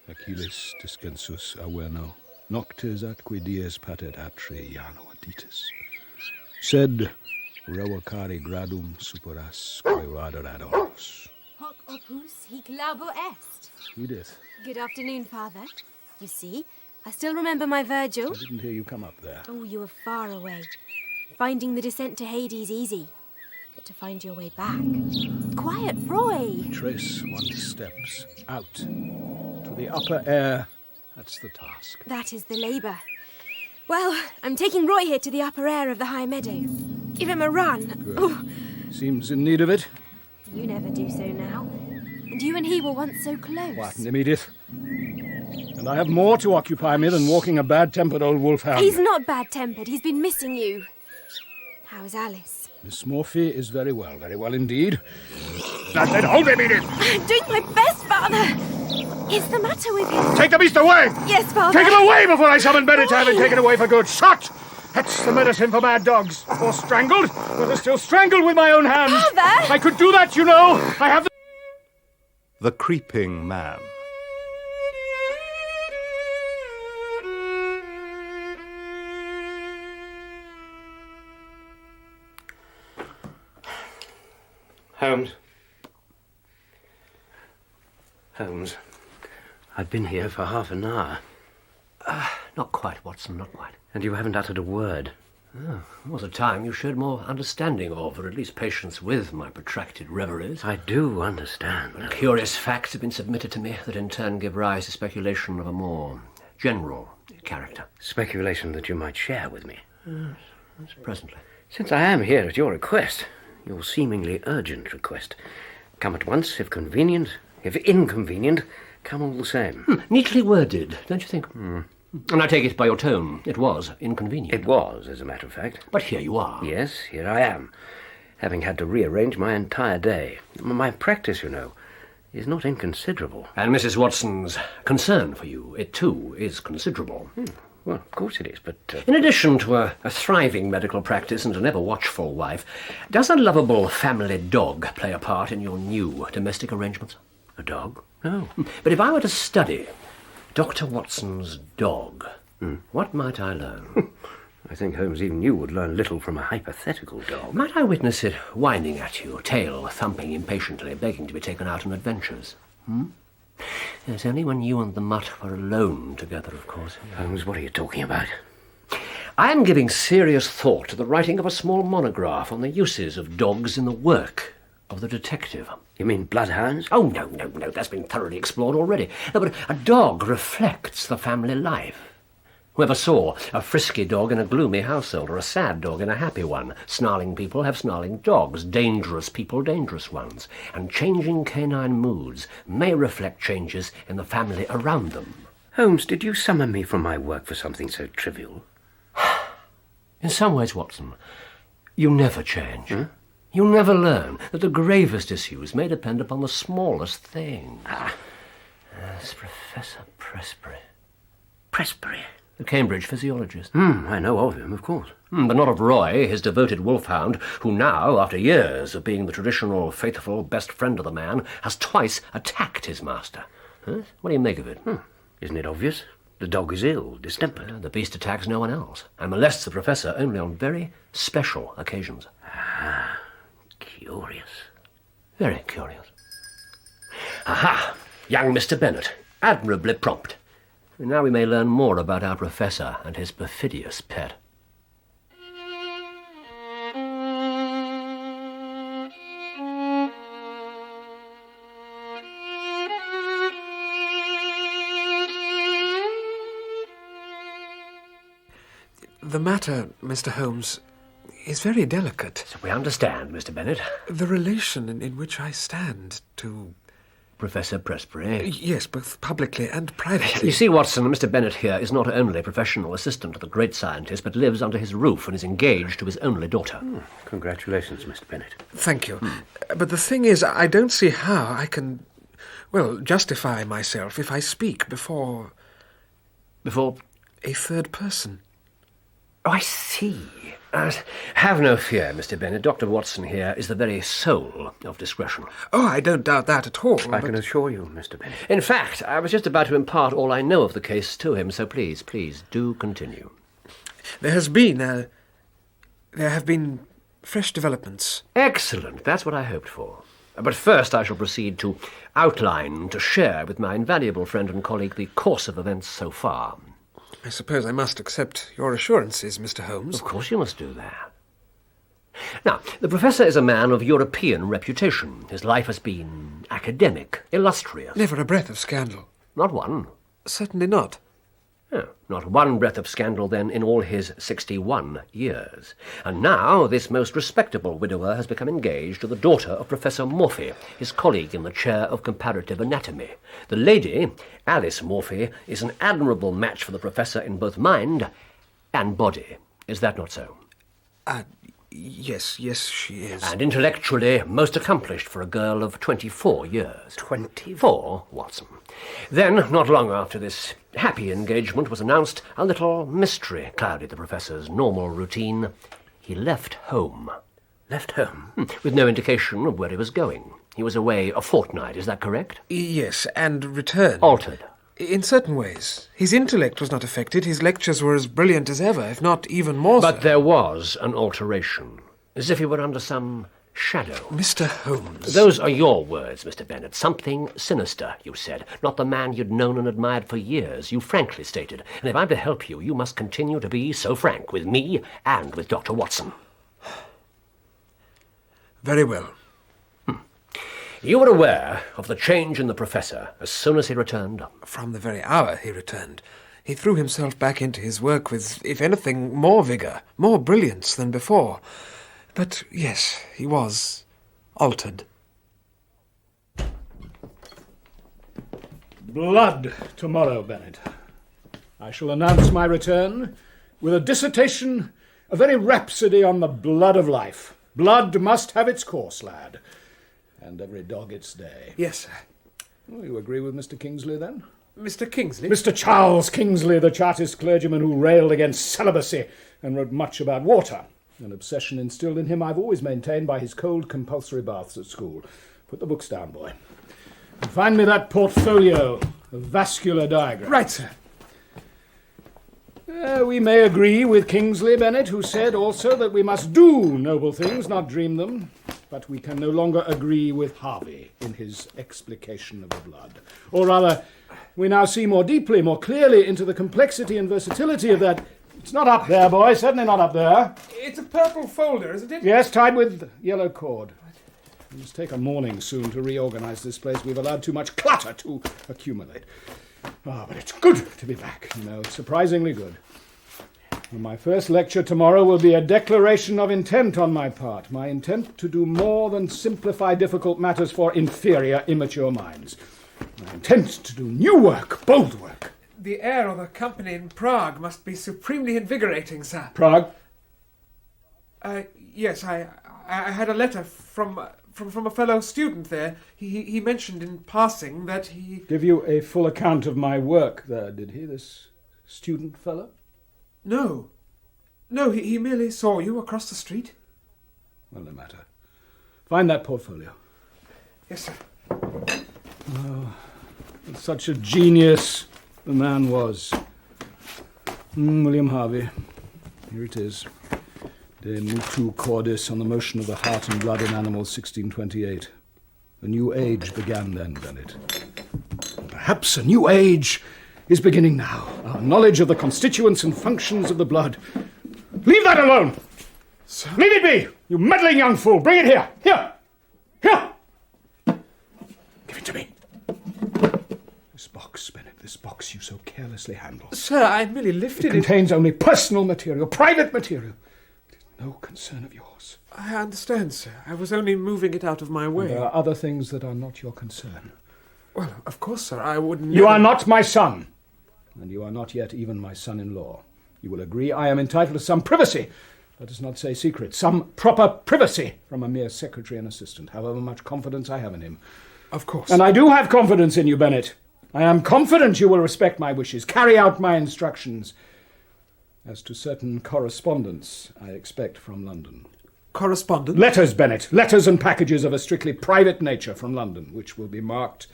Achilles descensus averno, noctes atque dies patet atre iano aditus. Sed revocare gradum superas quae adoros. Hoc opus hic labo est. Edith. Good afternoon, Father. You see, I still remember my Virgil. I didn't hear you come up there. Oh, you were far away. Finding the descent to Hades easy. But to find your way back... Quiet, Roy! Trace one's steps out to the upper air. That's the task. That is the labour. Well, I'm taking Roy here to the upper air of the high meadow. Give him a run. Good. Oh, Seems in need of it. you never do so now. And you and he were once so close. Quieten him, Edith. And I have more to occupy me than walking a bad-tempered old wolfhound. He's not bad-tempered. He's been missing you. How's Alice? Miss Morphy is very well indeed. Now then, hold him, Edith! I'm doing my best, Father! What's the matter with him? Take the beast away! Yes, Father. Take him away before I summon Bennett to have him taken away for good. Shot! That's the medicine for mad dogs. Or strangled. Rather still strangled with my own hands. Father! I could do that, you know. I have The Creeping Man. Holmes. Holmes. I've been here for half an hour. Not quite, Watson, not quite. And you haven't uttered a word. Oh, there was a time you showed more understanding of, or at least patience with, my protracted reveries. I do understand. Curious facts have been submitted to me that in turn give rise to speculation of a more general character. Speculation that you might share with me. Yes, presently. Since I am here at your request, your seemingly urgent request, come at once if convenient. If inconvenient, come all the same. Neatly worded, don't you think? And I take it by your tone, it was inconvenient. It was, as a matter of fact. But here you are. Yes, here I am, having had to rearrange my entire day. My practice, you know, is not inconsiderable. And Mrs. Watson's concern for you, it too is considerable. Well, of course it is, but... In addition to a thriving medical practice and an ever-watchful wife, does a lovable family dog play a part in your new domestic arrangements? A dog? No. But if I were to study Dr. Watson's dog, what might I learn? I think Holmes, even you would learn little from a hypothetical dog. Might I witness it whining at you, tail thumping impatiently, begging to be taken out on adventures? Yes, only when you and the mutt were alone together, of course. Holmes, what are you talking about? I am giving serious thought to the writing of a small monograph on the uses of dogs in the work of the detective. You mean bloodhounds? Oh, no, that's been thoroughly explored already. No, but a dog reflects the family life. Whoever saw a frisky dog in a gloomy household, or a sad dog in a happy one? Snarling people have snarling dogs, dangerous people dangerous ones, and changing canine moods may reflect changes in the family around them. Holmes, did you summon me from my work for something so trivial? In some ways, Watson, you never change. You never learn that the gravest issues may depend upon the smallest thing. Yes, Professor Presbury. Presbury? The Cambridge physiologist. I know of him, of course. But not of Roy, his devoted wolfhound, who now, after years of being the traditional, faithful best friend of the man, has twice attacked his master. What do you make of it? Isn't it obvious? The dog is ill, distempered. The beast attacks no one else, and molests the professor only on very special occasions. Curious. Very curious. Aha! Young Mr. Bennet. Admirably prompt. Now we may learn more about our professor and his perfidious pet. The matter, Mr. Holmes, is very delicate. So we understand, Mr. Bennet. The relation in which I stand to... Professor Presbury. Yes, both publicly and privately. You see, Watson, Mr. Bennet here is not only a professional assistant to the great scientist, but lives under his roof and is engaged to his only daughter. Congratulations, Mr. Bennet. Thank you. But the thing is, I don't see how I can, justify myself if I speak before... Before? A third person. Oh, I see. Have no fear, Mr. Bennet. Dr. Watson here is the very soul of discretion. Oh, I don't doubt that at all. I can assure you, Mr. Bennet. In fact, I was just about to impart all I know of the case to him, so please do continue. There have been fresh developments. Excellent. That's what I hoped for. But first I shall proceed to outline, to share with my invaluable friend and colleague the course of events so far. I suppose I must accept your assurances, Mr. Holmes. Of course you must do that. Now, the Professor is a man of European reputation. His life has been academic, illustrious. Never a breath of scandal. Not one. Certainly not. Oh, not one breath of scandal, then, in all his 61 years. And now this most respectable widower has become engaged to the daughter of Professor Morphy, his colleague in the chair of comparative anatomy. The lady, Alice Morphy, is an admirable match for the Professor in both mind and body. Is that not so? Yes, she is. And intellectually most accomplished for a girl of 24 years. 24, Watson. Then, not long after this happy engagement was announced, a little mystery clouded the Professor's normal routine. He left home. Left home? With no indication of where he was going. He was away a fortnight, is that correct? Yes, and returned. Altered. In certain ways. His intellect was not affected. His lectures were as brilliant as ever, if not even more so. But there was an alteration, as if he were under some shadow. Mr. Holmes. Those are your words, Mr. Bennet. Something sinister, you said. Not the man you'd known and admired for years. You frankly stated. And if I'm to help you, you must continue to be so frank with me and with Dr. Watson. Very well. You were aware of the change in the Professor as soon as he returned? From the very hour he returned. He threw himself back into his work with, if anything, more vigour, more brilliance than before. But, yes, he was altered. Blood tomorrow, Bennet. I shall announce my return with a dissertation, a very rhapsody on the blood of life. Blood must have its course, lad, and every dog its day. Yes, sir. Oh, you agree with Mr. Kingsley, then? Mr. Kingsley? Mr. Charles Kingsley, the Chartist clergyman who railed against celibacy and wrote much about water. An obsession instilled in him, I've always maintained, by his cold compulsory baths at school. Put the books down, boy. And find me that portfolio of vascular diagrams. Right, sir. We may agree with Kingsley, Bennet, who said also that we must do noble things, not dream them. But we can no longer agree with Harvey in his explication of the blood. Or rather, we now see more deeply, more clearly into the complexity and versatility of that. It's not up there, boy, certainly not up there. It's a purple folder, isn't it? Yes, tied with yellow cord. We must take a morning soon to reorganize this place. We've allowed too much clutter to accumulate. But it's good to be back, surprisingly good. And my first lecture tomorrow will be a declaration of intent on my part. My intent to do more than simplify difficult matters for inferior, immature minds. My intent to do new work, bold work. The air of the company in Prague must be supremely invigorating, sir. Prague? Yes, I had a letter from a fellow student there. He mentioned in passing that he... Give you a full account of my work there, did he, this student fellow? No, he merely saw you across the street. Well, no matter. Find that portfolio. Yes, sir. Oh, such a genius the man was. William Harvey. Here it is. De Mutu Cordis, on the motion of the heart and blood in animals, 1628. A new age began then, Bennet. Perhaps a new age is beginning now. Our knowledge of the constituents and functions of the blood. Leave that alone! Sir? Leave it be! You meddling young fool! Bring it here! Here! Here! Give it to me. This box, Bennet, this box you so carelessly handle. Sir, I merely lifted It contains only personal material, private material. It is no concern of yours. I understand, sir. I was only moving it out of my way. There are other things that are not your concern. Well, of course, sir, I would never... You are not my son, and you are not yet even my son-in-law. You will agree I am entitled to some privacy, let us not say secret, some proper privacy from a mere secretary and assistant, however much confidence I have in him. Of course. And I do have confidence in you, Bennet. I am confident you will respect my wishes, carry out my instructions. as to certain correspondence I expect from London. Correspondence? Letters, Bennett. Letters and packages of a strictly private nature from London, which will be marked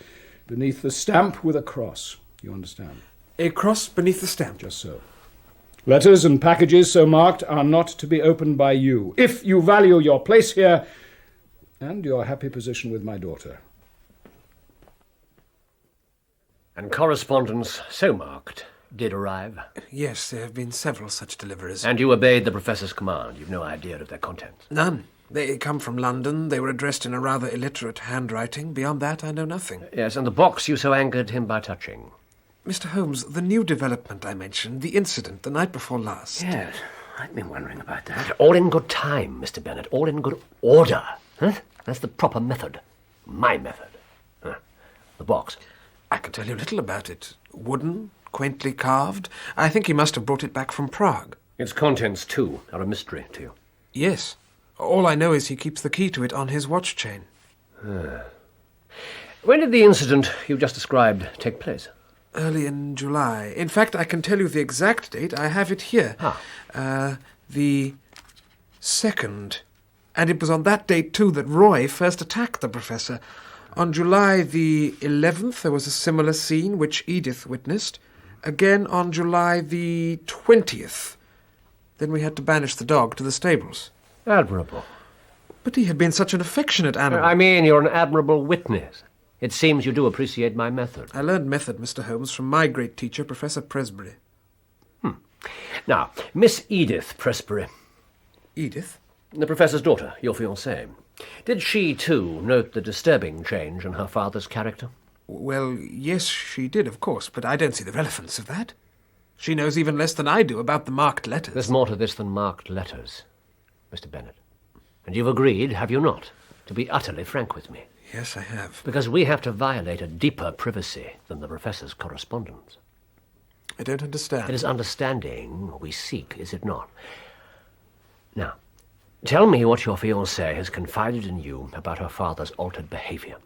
beneath the stamp with a cross. You understand? A cross beneath the stamp? Just so. Letters and packages so marked are not to be opened by you, if you value your place here and your happy position with my daughter. And correspondence so marked did arrive? Yes, there have been several such deliveries. And you obeyed the Professor's command? You've no idea of their contents? None. They come from London. They were addressed in a rather illiterate handwriting. Beyond that, I know nothing. Yes, and the box you so angered him by touching? Mr. Holmes, the new development I mentioned, the incident the night before last. Yes, I've been wondering about that. All in good time, Mr. Bennet. All in good order. Huh? That's the proper method. My method. Huh? The box. I can tell you little about it. Wooden, quaintly carved. I think he must have brought it back from Prague. Its contents, too, are a mystery to you. Yes. All I know is he keeps the key to it on his watch chain. When did the incident you just described take place? Early in July. In fact, I can tell you the exact date. I have it here. The 2nd. And it was on that date, too, that Roy first attacked the Professor. On July the 11th, there was a similar scene, which Edith witnessed. Again on July the 20th. Then we had to banish the dog to the stables. Admirable. But he had been such an affectionate animal. I mean, you're an admirable witness. It seems you do appreciate my method. I learned method, Mr. Holmes, from my great teacher, Professor Presbury. Now, Miss Edith Presbury, Edith? the Professor's daughter, your fiancée. Did she, too, note the disturbing change in her father's character? Well, yes, she did, of course, but I don't see the relevance of that. She knows even less than I do about the marked letters. There's more to this than marked letters, Mr. Bennet. And you've agreed, have you not, to be utterly frank with me? Yes, I have. Because we have to violate a deeper privacy than the Professor's correspondence. I don't understand. It is understanding we seek, is it not? Now, tell me what your fiancée has confided in you about her father's altered behavior.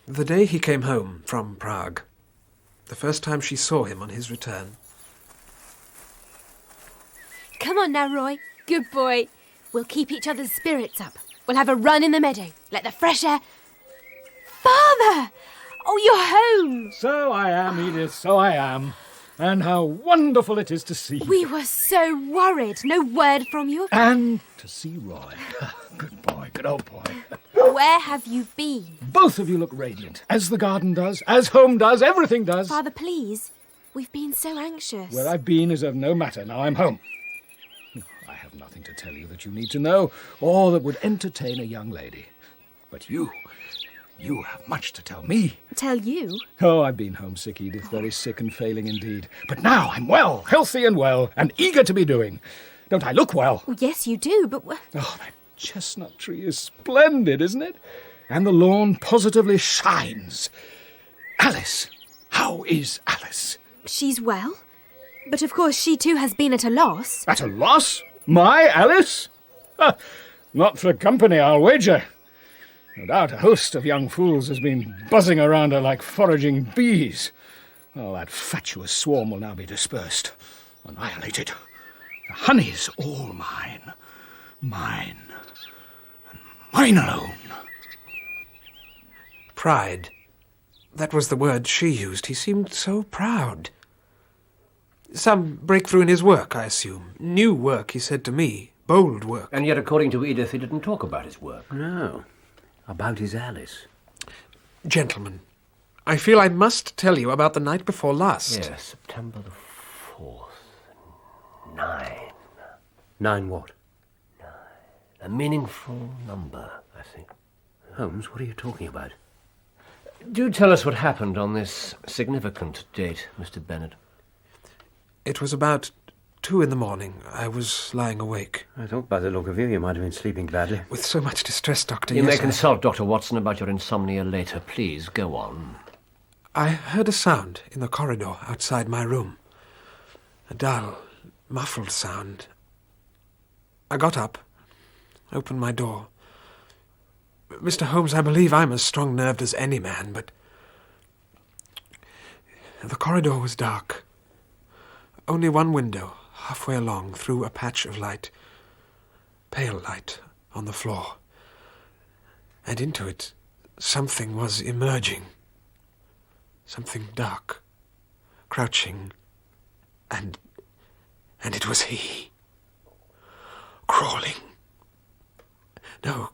The day he came home from Prague, the first time she saw him on his return. Come on now, Roy. Good boy. We'll keep each other's spirits up. We'll have a run in the meadow. Let the fresh air... Father! Oh, you're home! So I am, Edith, so I am. And how wonderful it is to see you. We were so worried. No word from you. And to see Roy. Good boy, good old boy. Where have you been? Both of you look radiant, as the garden does, as home does, everything does. Father, please. We've been so anxious. Where I've been is of no matter. Now I'm home. I have nothing to tell you that you need to know, or that would entertain a young lady. But you have much to tell me. Tell you? Oh, I've been homesick, Edith, very sick and failing indeed. But now I'm well, healthy and well, and eager to be doing. Don't I look well? Oh, yes, you do, but... Oh, that chestnut tree is splendid, isn't it? And the lawn positively shines. Alice, how is Alice? She's well. But of course she too has been at a loss. At a loss? My Alice? Not for company, I'll wager. No doubt a host of young fools has been buzzing around her like foraging bees. Well, that fatuous swarm will now be dispersed, annihilated. The honey's all mine. Mine. And mine alone. Pride. That was the word she used. He seemed so proud. Some breakthrough in his work, I assume. New work, he said to me. Bold work. And yet, according to Edith, he didn't talk about his work. No, about his Alice. Gentlemen, I feel I must tell you about the night before last. Yes, September the 4th. 9. 9 what? A meaningful number, I think. Holmes, what are you talking about? Do tell us what happened on this significant date, Mr. Bennet. It was about 2 a.m. I was lying awake. I thought by the look of you, you might have been sleeping badly. With so much distress, Doctor. You yes, may consult Dr. Watson about your insomnia later. Please, go on. I heard a sound in the corridor outside my room. A dull, muffled sound. I got up, opened my door. Mr. Holmes, I believe I'm as strong-nerved as any man, but... The corridor was dark. only one window, halfway along, through a patch of light. Pale light on the floor. And into it, something was emerging. Something dark, crouching, and it was he. Crawling. No,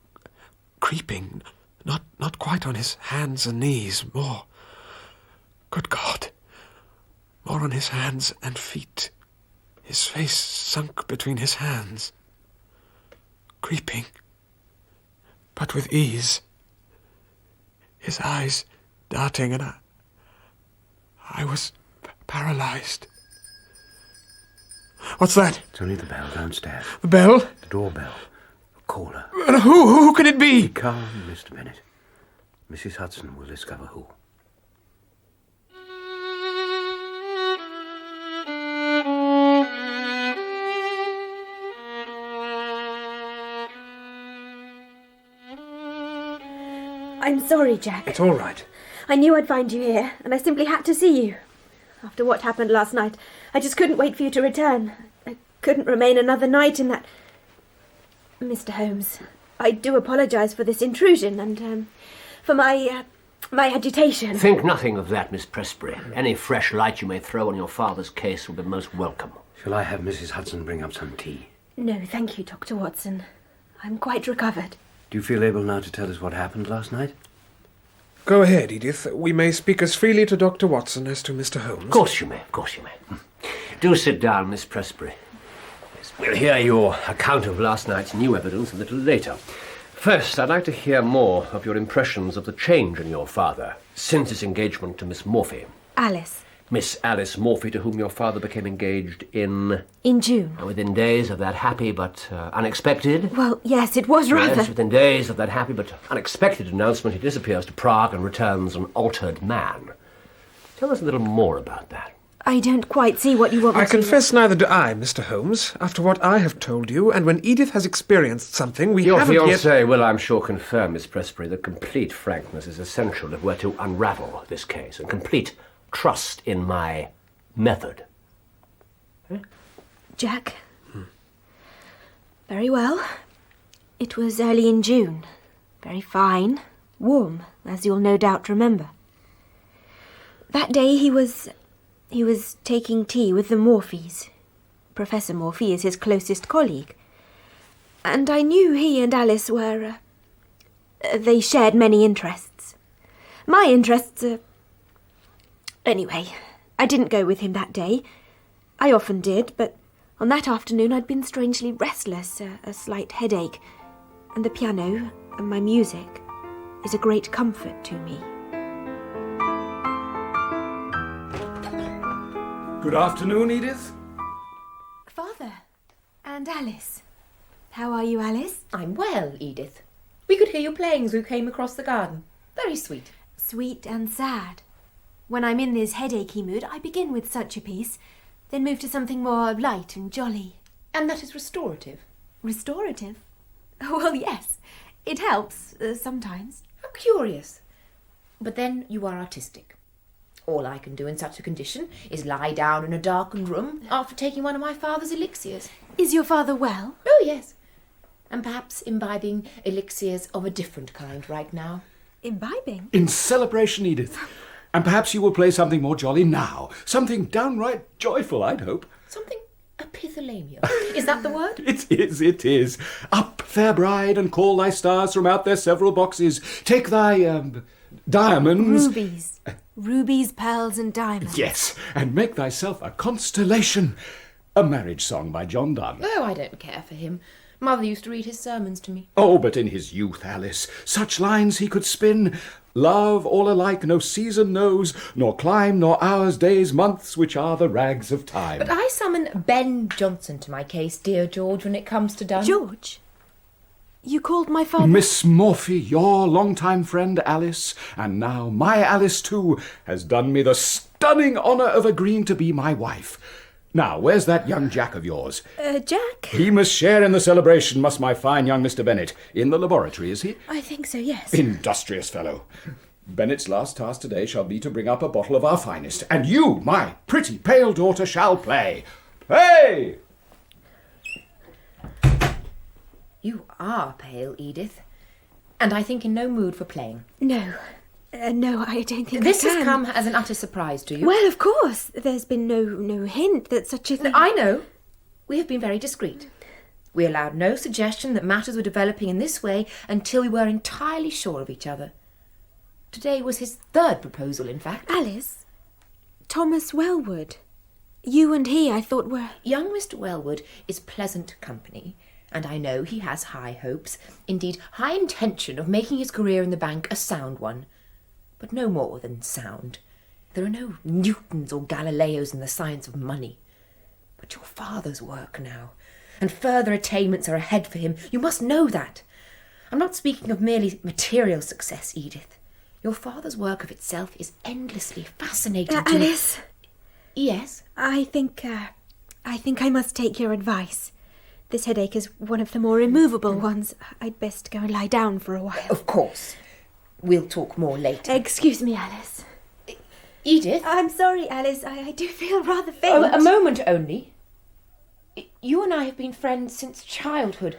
creeping, not quite on his hands and knees, more. Good God. More on his hands and feet. His face sunk between his hands. Creeping, but with ease. His eyes darting, and I was paralyzed. What's that? It's only the bell downstairs. The bell? The doorbell. A caller. Who can it be? Be calm, Mr. Bennet. Mrs. Hudson will discover who. I'm sorry, Jack. It's all right. I knew I'd find you here, and I simply had to see you. After what happened last night, I just couldn't wait for you to return. I couldn't remain another night in that... Mr. Holmes, I do apologise for this intrusion and for my agitation. Think nothing of that, Miss Presbury. Any fresh light you may throw on your father's case will be most welcome. Shall I have Mrs. Hudson bring up some tea? No, thank you, Dr. Watson. I'm quite recovered. Do you feel able now to tell us what happened last night? Go ahead, Edith. We may speak as freely to Dr. Watson as to Mr. Holmes. Of course you may, of course you may. Do sit down, Miss Presbury. Yes, we'll hear your account of last night's new evidence a little later. First, I'd like to hear more of your impressions of the change in your father since his engagement to Miss Morphy. Alice. Miss Alice Morphy, to whom your father became engaged in June. Within days of that happy but unexpected... Well, yes, it was rather... Yes, within days of that happy but unexpected announcement, he disappears to Prague and returns an altered man. Tell us a little more about that. I don't quite see what you want me I to... confess neither do I, Mr. Holmes. After what I have told you, and when Edith has experienced something we Your haven't yet... fiancé will, I'm sure, confirm, Miss Presbury, that complete frankness is essential if we're to unravel this case, and complete trust in my method. Jack? Very well. It was early in June. Very fine. Warm, as you'll no doubt remember. That day he was taking tea with the Morphys. Professor Morphy is his closest colleague. And I knew he and Alice were... they shared many interests. My interests... Anyway, I didn't go with him that day. I often did, but on that afternoon I'd been strangely restless, a slight headache, and the piano and my music is a great comfort to me. Good afternoon, Edith. Father and Alice. How are you, Alice? I'm well, Edith. We could hear you playing as we came across the garden. Very sweet. Sweet and sad. When I'm in this headachy mood, I begin with such a piece, then move to something more light and jolly. And that is restorative. Restorative? Well, yes. It helps, sometimes. How curious. But then you are artistic. All I can do in such a condition is lie down in a darkened room after taking one of my father's elixirs. Is your father well? Oh, yes. And perhaps imbibing elixirs of a different kind right now. Imbibing? In celebration, Edith. And perhaps you will play something more jolly now. Something downright joyful, I'd hope. Something epithalamial. Is that the word? It is. Up, fair bride, and call thy stars from out their several boxes. Take thy, diamonds... Rubies. Rubies, pearls, and diamonds. Yes, and make thyself a constellation. A marriage song by John Donne. Oh, I don't care for him. Mother used to read his sermons to me. Oh, but in his youth, Alice, such lines he could spin. Love all alike no season knows, nor clime, nor hours, days, months, which are the rags of time. But I summon Ben Jonson to my case, dear George, when it comes to done. George? You called my father... Miss Morphy, your long-time friend Alice, and now my Alice too, has done me the stunning honour of agreeing to be my wife. Now, where's that young Jack of yours? Jack? He must share in the celebration, must my fine young Mr. Bennet. In the laboratory, is he? I think so, yes. Industrious fellow. Bennett's last task today shall be to bring up a bottle of our finest, and you, my pretty pale daughter, shall play. Play! You are pale, Edith, and I think in no mood for playing. No, I don't think This I can. has come as an utter surprise to you. Well, of course. There's been no hint that such a thing... I know. We have been very discreet. We allowed no suggestion that matters were developing in this way until we were entirely sure of each other. Today was his third proposal, in fact. Alice, Thomas Wellwood. You and he, I thought, were... Young Mr. Wellwood is pleasant company, and I know he has high hopes, indeed high intention of making his career in the bank a sound one. But no more than sound. There are no Newtons or Galileos in the science of money. But your father's work now, and further attainments are ahead for him. You must know that. I'm not speaking of merely material success, Edith. Your father's work of itself is endlessly fascinating to me. Alice? Yes? I think I must take your advice. This headache is one of the more immovable ones. I'd best go and lie down for a while. Of course. We'll talk more later. Excuse me, Alice. Edith? I'm sorry, Alice. I do feel rather faint. Oh, a moment only. You and I have been friends since childhood.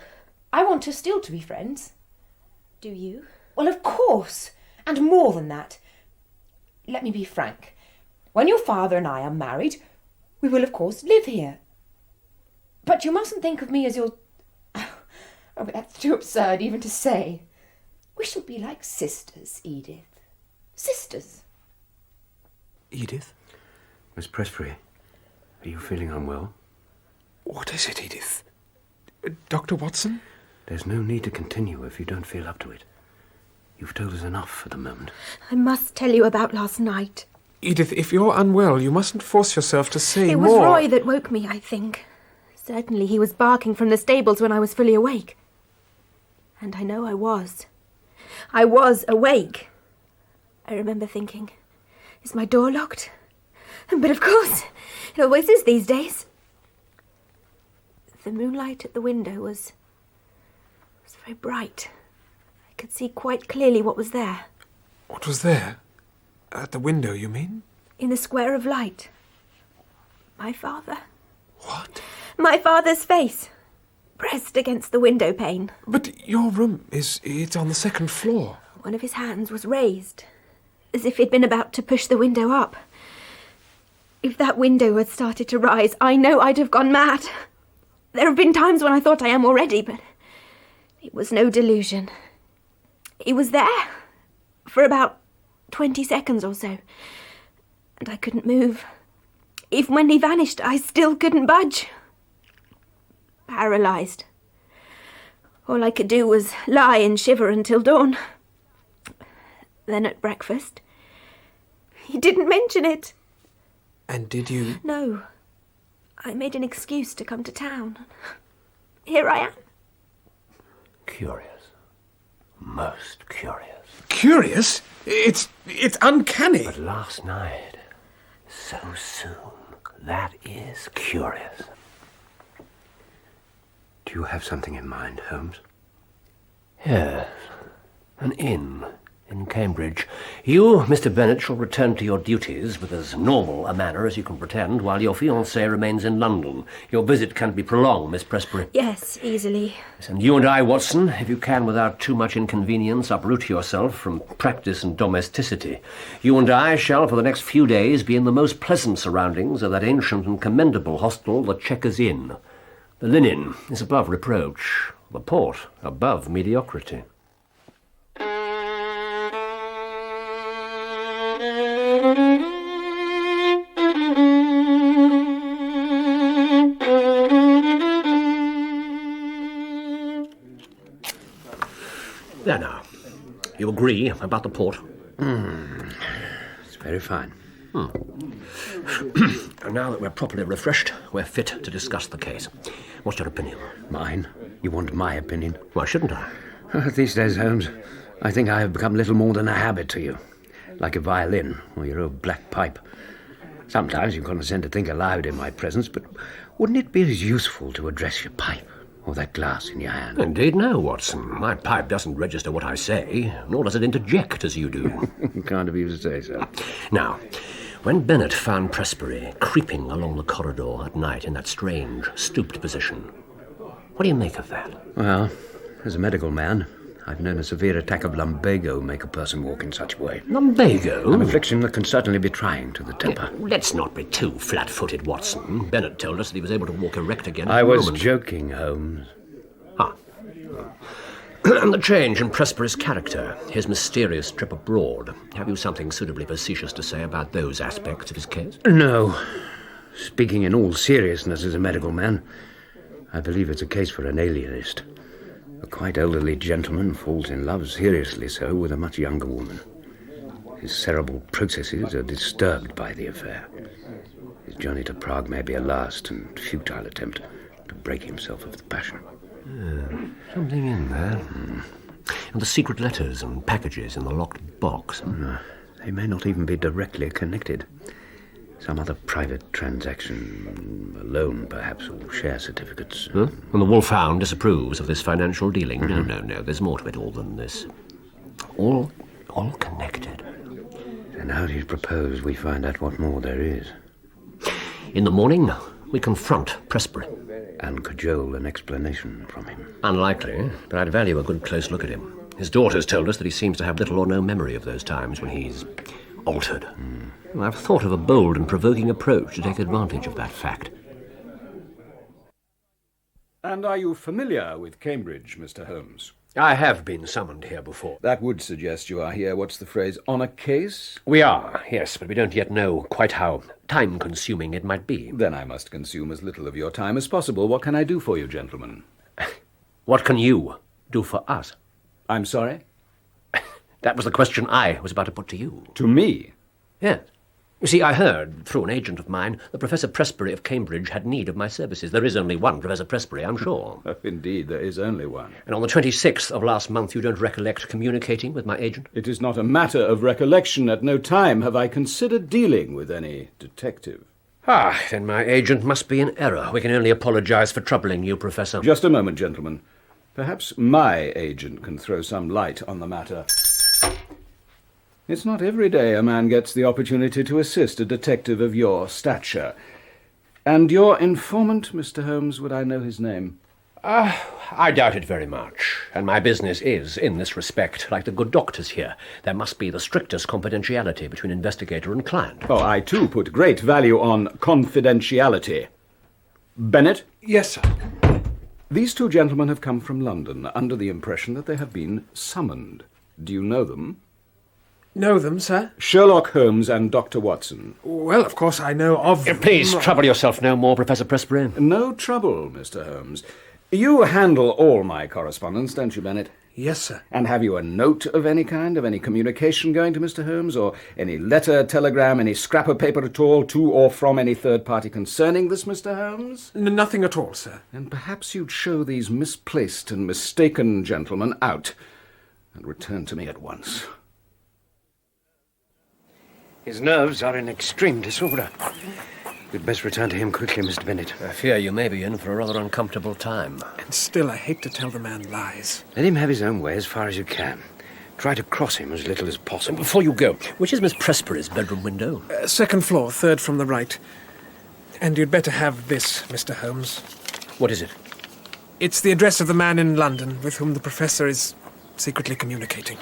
I want us still to be friends. Do you? Well, of course. And more than that. Let me be frank. When your father and I are married, we will, of course, live here. But you mustn't think of me as your... Oh, but that's too absurd even to say. We shall be like sisters, Edith. Sisters. Edith? Miss Presbury, are you feeling unwell? What is it, Edith? Dr. Watson? There's no need to continue if you don't feel up to it. You've told us enough for the moment. I must tell you about last night. Edith, if you're unwell, you mustn't force yourself to say It more. was Roy that woke me, I think. Certainly he was barking from the stables when I was fully awake. And I know I was. I was awake. I remember thinking, is my door locked? But of course, it always is these days. The moonlight at the window was very bright. I could see quite clearly what was there. What was there? At the window, you mean? In the square of light. My father. What? My father's face, pressed against the window pane. But your room it's on the second floor. One of his hands was raised, as if he'd been about to push the window up. If that window had started to rise, I know I'd have gone mad. There have been times when I thought I am already, but it was no delusion. He was there for about 20 seconds or so, and I couldn't move. Even when he vanished, I still couldn't budge. Paralysed. All I could do was lie and shiver until dawn. Then at breakfast, he didn't mention it. And did you... No. I made an excuse to come to town. Here I am. Curious. Most curious. Curious? It's uncanny. But last night, so soon, that is curious. Do you have something in mind, Holmes? Yes, an inn in Cambridge. You, Mr. Bennet, shall return to your duties with as normal a manner as you can pretend, while your fiancée remains in London. Your visit can be prolonged, Miss Presbury. Yes, easily. And you and I, Watson, if you can without too much inconvenience, uproot yourself from practice and domesticity. You and I shall, for the next few days, be in the most pleasant surroundings of that ancient and commendable hostel, the Chequers Inn. The linen is above reproach, the port above mediocrity. There now. You agree about the port? It's very fine. And now that we're properly refreshed, we're fit to discuss the case. What's your opinion? Mine? You want my opinion? Why shouldn't I? These days, Holmes, I think I have become little more than a habit to you. Like a violin or your old black pipe. Sometimes you condescend to think aloud in my presence, but wouldn't it be as useful to address your pipe? Or that glass in your hand? Indeed no, Watson. My pipe doesn't register what I say, nor does it interject as you do. Kind of you to say so. Now, when Bennett found Presbury creeping along the corridor at night in that strange, stooped position, what do you make of that? Well, as a medical man, I've known a severe attack of lumbago make a person walk in such a way. Lumbago? An affliction that can certainly be trying to the temper. Let's not be too flat-footed, Watson. Bennett told us that he was able to walk erect again. I was joking, Holmes. And the change in Presbury's character, his mysterious trip abroad. Have you something suitably facetious to say about those aspects of his case? No. Speaking in all seriousness as a medical man, I believe it's a case for an alienist. A quite elderly gentleman falls in love, seriously so, with a much younger woman. His cerebral processes are disturbed by the affair. His journey to Prague may be a last and futile attempt to break himself of the passion. Something in there. And the secret letters and packages in the locked box. They may not even be directly connected. Some other private transaction, a loan perhaps, or share certificates. And the Wolfhound disapproves of this financial dealing. No, there's more to it all than this. All connected. And how do you propose we find out what more there is? In the morning, we confront Presbury. And cajole an explanation from him. Unlikely, but I'd value a good close look at him. His daughter's told us that he seems to have little or no memory of those times when he's altered. I've thought of a bold and provoking approach to take advantage of that fact. And are you familiar with Cambridge, Mr. Holmes? I have been summoned here before. That would suggest you are here, what's the phrase, on a case? We are, yes, but we don't yet know quite how time-consuming it might be. Then I must consume as little of your time as possible. What can I do for you, gentlemen? What can you do for us? I'm sorry? That was the question I was about to put to you. To me? Yes. You see, I heard, through an agent of mine, that Professor Presbury of Cambridge had need of my services. There is only one Professor Presbury, I'm sure. Oh, indeed, there is only one. And on the 26th of last month, you don't recollect communicating with my agent? It is not a matter of recollection. At no time have I considered dealing with any detective. Then my agent must be in error. We can only apologize for troubling you, Professor. Just a moment, gentlemen. Perhaps my agent can throw some light on the matter. It's not every day a man gets the opportunity to assist a detective of your stature. And your informant, Mr. Holmes, would I know his name? I doubt it very much. And my business is, in this respect, like the good doctors here. There must be the strictest confidentiality between investigator and client. Oh, I too put great value on confidentiality. Bennett? Yes, sir. These two gentlemen have come from London under the impression that they have been summoned. Do you know them? Know them, sir? Sherlock Holmes and Dr. Watson. Well, of course I know of them. Please trouble yourself no more, Professor Presbury. No trouble, Mr. Holmes. You handle all my correspondence, don't you, Bennett? Yes, sir. And have you a note of any kind, of any communication going to Mr. Holmes, or any letter, telegram, any scrap of paper at all, to or from any third party concerning this, Mr. Holmes? Nothing at all, sir. And perhaps you'd show these misplaced and mistaken gentlemen out, and return to me at once. His nerves are in extreme disorder. You'd best return to him quickly, Mr. Bennett. I fear you may be in for a rather uncomfortable time. And still, I hate to tell the man lies. Let him have his own way as far as you can. Try to cross him as little as possible. Before you go, which is Miss Presbury's bedroom window? Second floor, third from the right. And you'd better have this, Mr. Holmes. What is it? It's the address of the man in London with whom the professor is secretly communicating.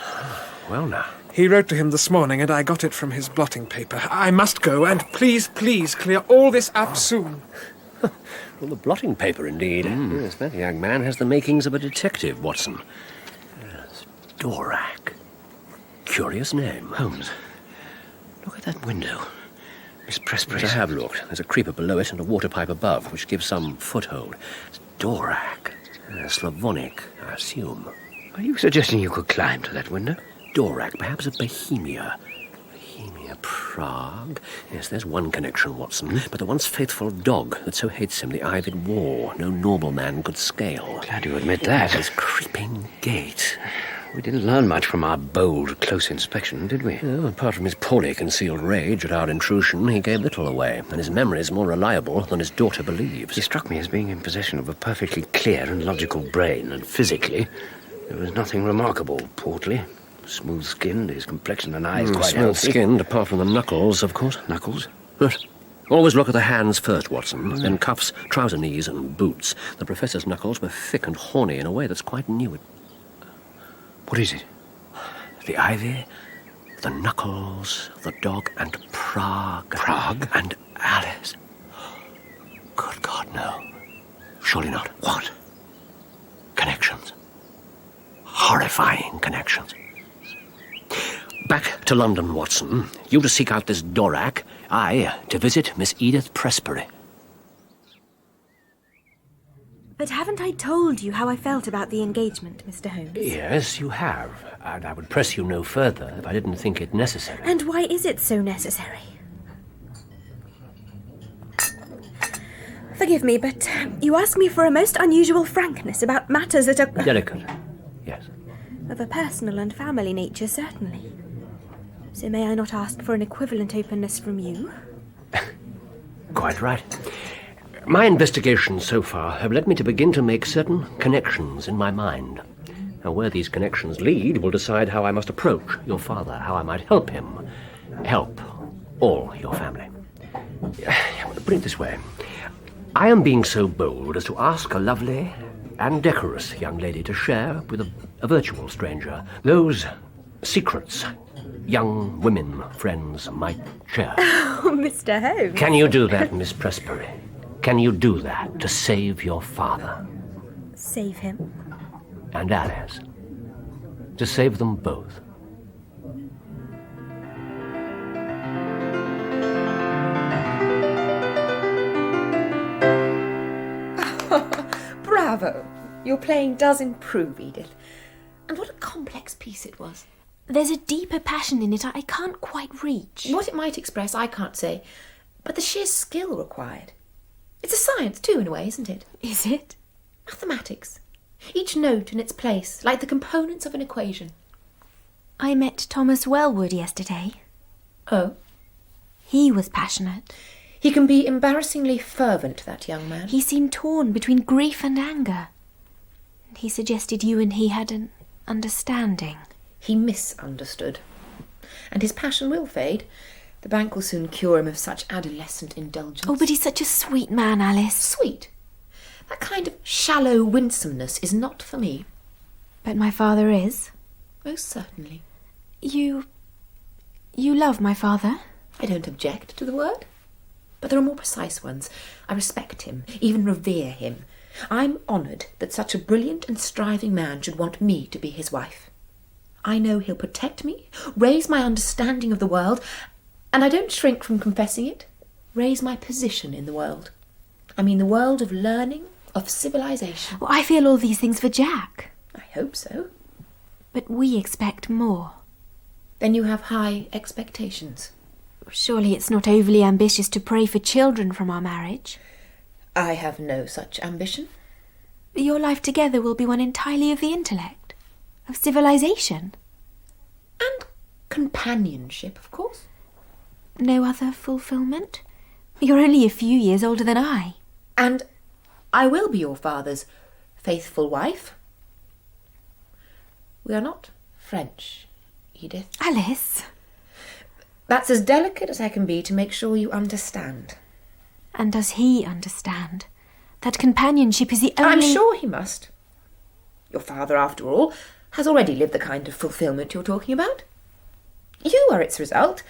Well, now. He wrote to him this morning, and I got it from his blotting paper. I must go, and please clear all this up soon. Well, the blotting paper, indeed. Yes, that young man has the makings of a detective, Watson. Yes, Dorak. Curious name. Holmes, look at that window. Miss Presbury. I have looked. There's a creeper below it and a water pipe above, which gives some foothold. It's Dorak. Slavonic, I assume. Are you suggesting you could climb to that window? Dorak, perhaps of Bohemia. Bohemia, Prague. Yes, there's one connection, Watson. But the once faithful dog that so hates him, the ivied wall, no normal man could scale. Glad you admit that. His creeping gait. We didn't learn much from our bold, close inspection, did we? Well, apart from his poorly concealed rage at our intrusion, he gave little away, and his memory is more reliable than his daughter believes. He struck me as being in possession of a perfectly clear and logical brain, and physically, there was nothing remarkable. Portly, smooth-skinned, his complexion and eyes quite healthy. Smooth-skinned, apart from the knuckles, of course. Knuckles? But always look at the hands first, Watson, then cuffs, trouser knees, and boots. The Professor's knuckles were thick and horny in a way that's quite new. What is it? The ivy, the knuckles, the dog, and Prague. Prague? And Alice. Good God, no. Surely not. What? Connections. Horrifying connections. Back to London, Watson. You to seek out this Dvorak. I to visit Miss Edith Presbury. But haven't I told you how I felt about the engagement, Mr. Holmes? Yes, you have. And I would press you no further if I didn't think it necessary. And why is it so necessary? Forgive me, but you ask me for a most unusual frankness about matters that are... Delicate, yes. Of a personal and family nature, certainly. So may I not ask for an equivalent openness from you? Quite right. My investigations so far have led me to begin to make certain connections in my mind. Now, where these connections lead will decide how I must approach your father, how I might help him, help all your family. Put it this way. I am being so bold as to ask a lovely and decorous young lady to share with a virtual stranger those secrets young women friends might share. Oh, Mr. Holmes. Can you do that, Miss Presbury? Can you do that to save your father? Save him? And Alice. To save them both. Bravo! Your playing does improve, Edith. And what a complex piece it was. There's a deeper passion in it I can't quite reach. What it might express, I can't say, but the sheer skill required. It's a science, too, in a way, isn't it? Is it? Mathematics. Each note in its place, like the components of an equation. I met Thomas Wellwood yesterday. Oh? He was passionate. He can be embarrassingly fervent, that young man. He seemed torn between grief and anger. He suggested you and he had an understanding. He misunderstood. And his passion will fade. The bank will soon cure him of such adolescent indulgence. Oh, but he's such a sweet man, Alice. Sweet? That kind of shallow winsomeness is not for me. But my father is. Most certainly. You love my father? I don't object to the word. But there are more precise ones. I respect him, even revere him. I'm honoured that such a brilliant and striving man should want me to be his wife. I know he'll protect me, raise my understanding of the world, and I don't shrink from confessing it, raise my position in the world. I mean the world of learning, of civilization. Well, I feel all these things for Jack. I hope so. But we expect more. Then you have high expectations. Surely it's not overly ambitious to pray for children from our marriage. I have no such ambition. Your life together will be one entirely of the intellect, of civilization. And companionship, of course. No other fulfilment? You're only a few years older than I. And I will be your father's faithful wife. We are not French, Edith. Alice. That's as delicate as I can be to make sure you understand. And does he understand? That companionship is the only... I'm sure he must. Your father, after all, has already lived the kind of fulfilment you're talking about. You are its result,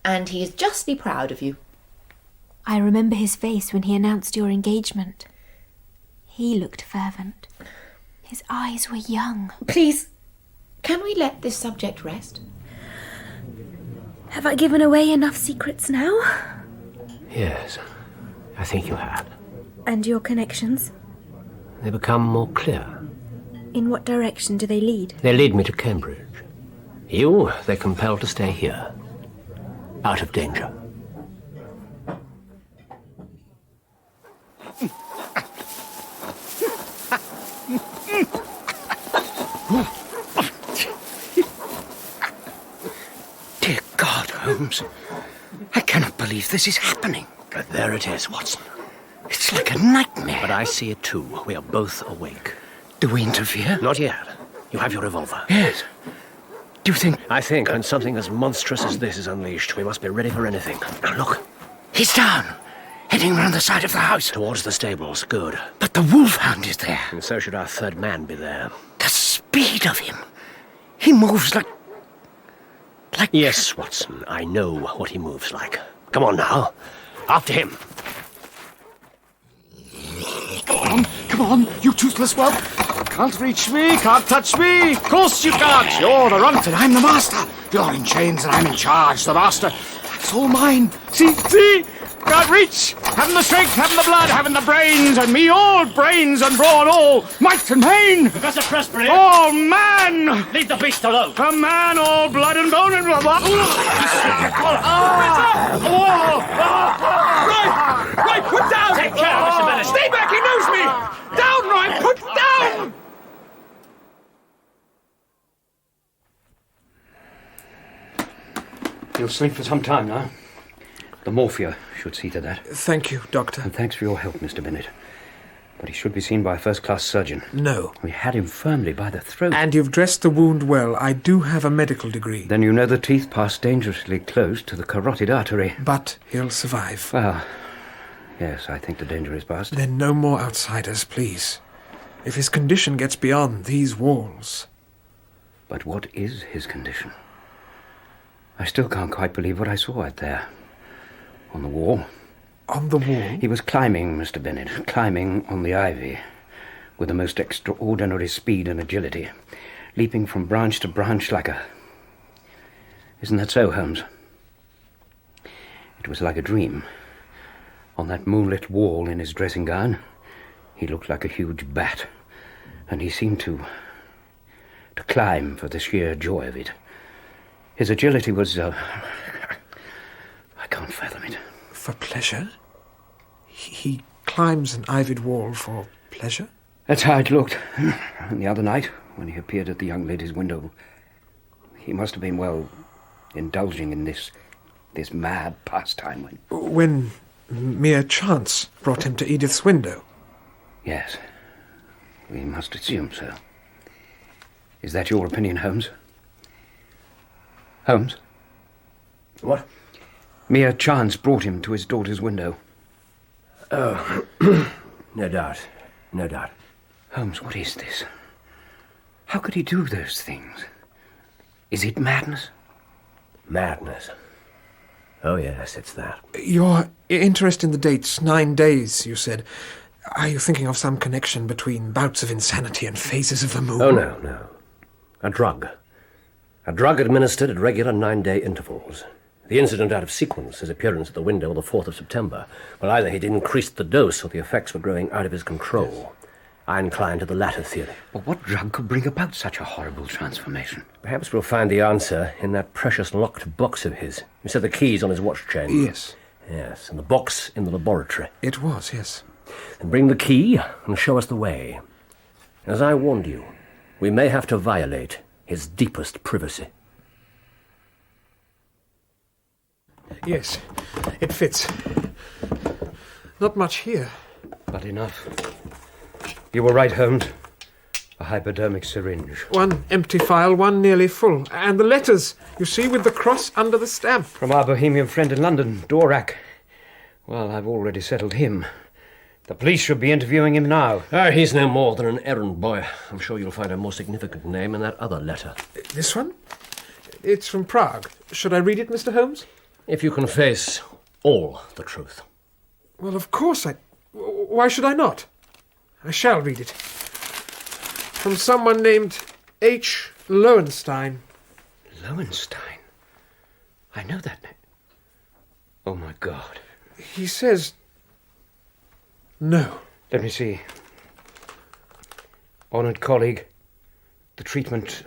and he is justly proud of you. I remember his face when he announced your engagement. He looked fervent. His eyes were young. Please, can we let this subject rest? Have I given away enough secrets now? Yes, I think you have. And your connections? They become more clear. In what direction do they lead? They lead me to Cambridge. You, they compel to stay here, out of danger. Holmes. I cannot believe this is happening. But there it is, Watson. It's like a nightmare. But I see it too. We are both awake. Do we interfere? Not yet. You have your revolver. Yes. Do you think... I think when something as monstrous as this is unleashed, we must be ready for anything. Now look. He's down. Heading round the side of the house. Towards the stables. Good. But the wolfhound is there. And so should our third man be there. The speed of him. He moves like... Yes, Watson. I know what he moves like. Come on now. After him. Come on, you toothless whelp. Can't reach me, can't touch me. Of course you can't. You're the runt and I'm the master. You're in chains and I'm in charge, the master. That's all mine. See? Can't reach. Having the strength, having the blood, having the brains, and me all brains and brawn, all might and main. Professor Presbury. All man. Leave the beast alone. A man, all blood and bone and blood. Right, put down. Take care, Mr. Bennett. Stay back, he knows me. Down, right, put down. You'll sleep for some time now. The morphia should see to that. Thank you, Doctor. And thanks for your help, Mr. Bennett. But he should be seen by a first-class surgeon. No. We had him firmly by the throat. And you've dressed the wound well. I do have a medical degree. Then you know the teeth passed dangerously close to the carotid artery. But he'll survive. Well, yes, I think the danger is past. Then no more outsiders, please. If his condition gets beyond these walls... But what is his condition? I still can't quite believe what I saw out there. On the wall. On the wall? He was climbing, Mr. Bennett, climbing on the ivy, with the most extraordinary speed and agility, leaping from branch to branch like a... Isn't that so, Holmes? It was like a dream. On that moonlit wall in his dressing gown, he looked like a huge bat, and he seemed to climb for the sheer joy of it. His agility was... I can't fathom it. For pleasure? He climbs an ivied wall for pleasure? That's how it looked. And the other night, when he appeared at the young lady's window, he must have been, well, indulging in this mad pastime When mere chance brought him to Edith's window? Yes. We must assume so. Is that your opinion, Holmes? Holmes? What? Mere chance brought him to his daughter's window. Oh, no doubt. No doubt. Holmes, what is this? How could he do those things? Is it madness? Madness. Oh, yes, it's that. Your interest in the dates, 9 days, you said. Are you thinking of some connection between bouts of insanity and phases of the moon? Oh, no. A drug. A drug administered at regular 9-day intervals. The incident out of sequence, his appearance at the window on the 4th of September. Well, either he'd increased the dose or the effects were growing out of his control. I incline to the latter theory. But what drug could bring about such a horrible transformation? Perhaps we'll find the answer in that precious locked box of his. You said the key's on his watch chain. Yes. Yes, and the box in the laboratory. It was, yes. Then bring the key and show us the way. As I warned you, we may have to violate his deepest privacy. Yes, it fits. Not much here. But enough. You were right, Holmes. A hypodermic syringe. One empty file, one nearly full. And the letters, you see, with the cross under the stamp. From our Bohemian friend in London, Dvorak. Well, I've already settled him. The police should be interviewing him now. He's no more than an errand boy. I'm sure you'll find a more significant name in that other letter. This one? It's from Prague. Should I read it, Mr. Holmes? If you can face all the truth. Well, of course Why should I not? I shall read it. From someone named H. Lowenstein. Lowenstein? I know that name. Oh, my God. He says... No. Let me see. Honoured colleague, the treatment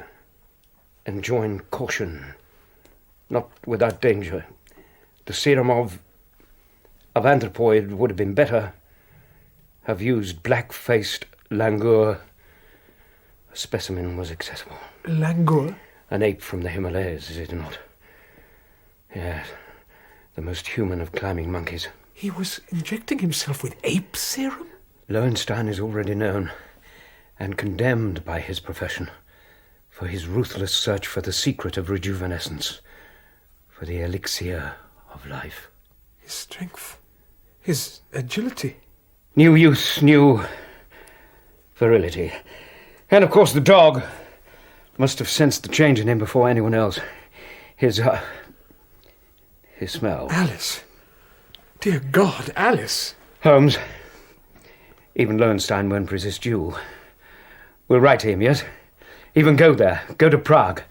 enjoin caution. Not without danger. The serum of anthropoid would have been better. Have used black-faced langur. A specimen was accessible. Langur? An ape from the Himalayas, is it not? Yes, the most human of climbing monkeys. He was injecting himself with ape serum? Lowenstein is already known and condemned by his profession for his ruthless search for the secret of rejuvenescence, for the elixir of life. His strength, his agility. New youth, new virility. And, of course, the dog must have sensed the change in him before anyone else. His smell. Alice. Dear God, Alice. Holmes, even Lowenstein won't resist you. We'll write to him, yes? Even go there, go to Prague,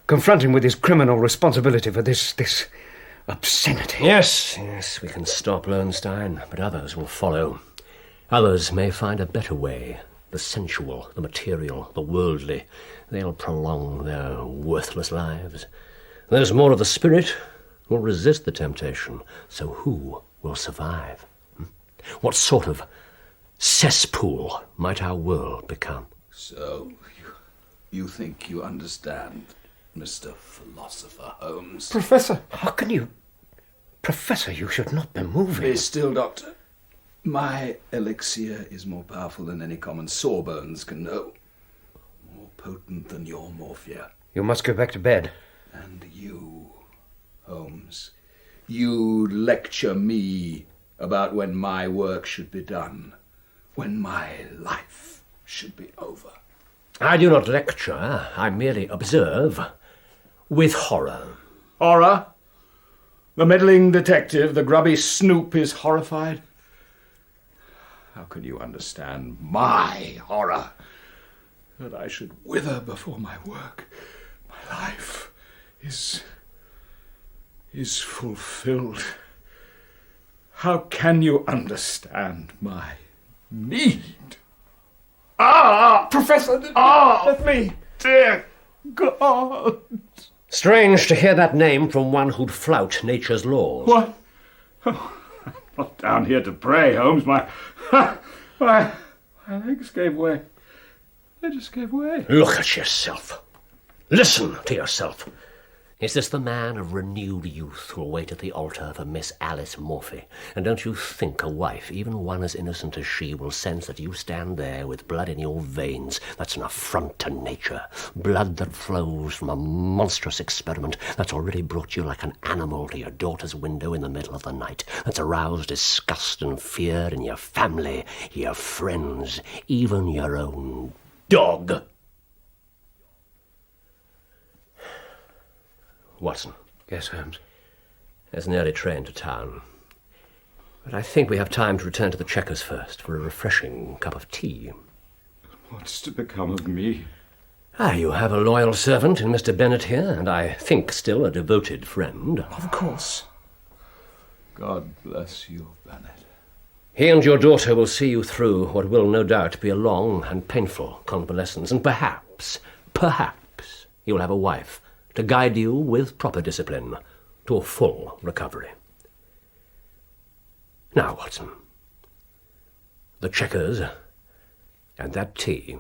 confront him with his criminal responsibility for this obscenity. Yes, we can stop Lowenstein, but others will follow. Others may find a better way. The sensual, the material, the worldly. They'll prolong their worthless lives. Those more of the spirit will resist the temptation. So who will survive? What sort of cesspool might our world become? So, you think you understand, Mr. Philosopher Holmes? Professor. How can you... Professor, you should not be moving. Be still, Doctor. My elixir is more powerful than any common sawbones can know. More potent than your morphia. You must go back to bed. And you, Holmes, you lecture me about when my work should be done, when my life should be over. I do not lecture, I merely observe with horror. Horror? The meddling detective, the grubby snoop is horrified? How can you understand my horror? That I should wither before my work, my life, is fulfilled. How can you understand my need? Professor, let me, dear God. Strange to hear that name from one who'd flout nature's laws. What? Oh, I'm not down here to pray, Holmes. My legs gave way. They just gave way. Look at yourself. Listen to yourself. Is this the man of renewed youth who'll wait at the altar for Miss Alice Morphy? And don't you think a wife, even one as innocent as she, will sense that you stand there with blood in your veins? That's an affront to nature. Blood that flows from a monstrous experiment that's already brought you like an animal to your daughter's window in the middle of the night. That's aroused disgust and fear in your family, your friends, even your own dog. Watson. Yes, Holmes. There's an early train to town. But I think we have time to return to the Chequers first for a refreshing cup of tea. What's to become of me? You have a loyal servant in Mr. Bennet here, and I think still a devoted friend. Of course. God bless you, Bennet. He and your daughter will see you through what will no doubt be a long and painful convalescence, and perhaps you'll have a wife to guide you with proper discipline to a full recovery. Now, Watson, the Chequers and that tea.